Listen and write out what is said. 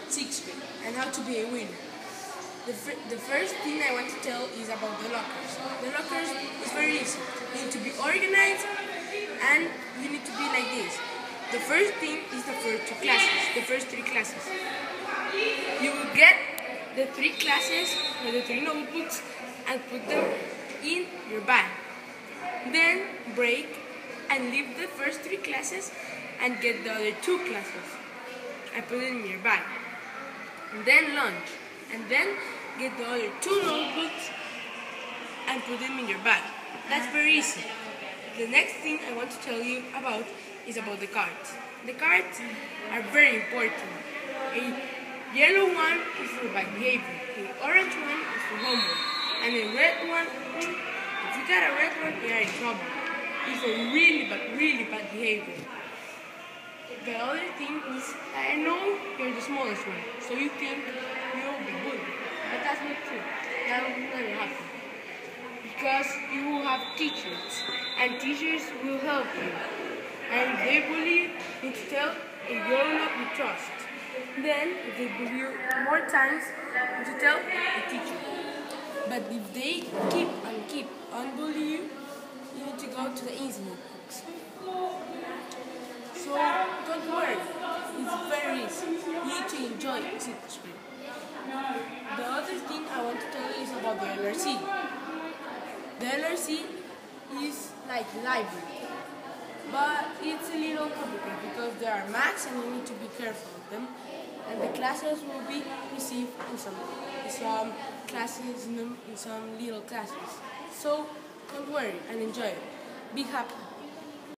6th grade and how to be a winner. The first thing I want to tell is about the lockers. The lockers is very easy. You need to be organized and you need to be like this. The first thing is the first three classes. You will get the 3 classes or the 3 notebooks and put them in your bag. Then break and leave the first 3 classes and get the other 2 classes and put it in your bag. And then lunch. And then get the other 2 notebooks and put them in your bag. That's very easy. The next thing I want to tell you about is about the cards. The cards are very important. A yellow one is for bad behavior, the orange one is for homework, and the red one, if you got a red one, you are in trouble. It's for really bad behavior. The other thing is, I know you're the smallest one, so you think you'll be bullied. But that's not true. That will never happen. Because you will have teachers, and teachers will help you. And if they bully you, you need to tell a grown-up you trust. Then, if they bully you more times, you need to tell the teacher. But if they keep on bullying you, you need to go to the incident books. So, don't worry. It's very easy. You need to enjoy 6th grade. The other thing I want to tell you is about the LRC. The LRC is like library, but it's a little complicated because there are max and you need to be careful of them. And the classes will be received in some classes, in some little classes. So don't worry and enjoy it. Be happy.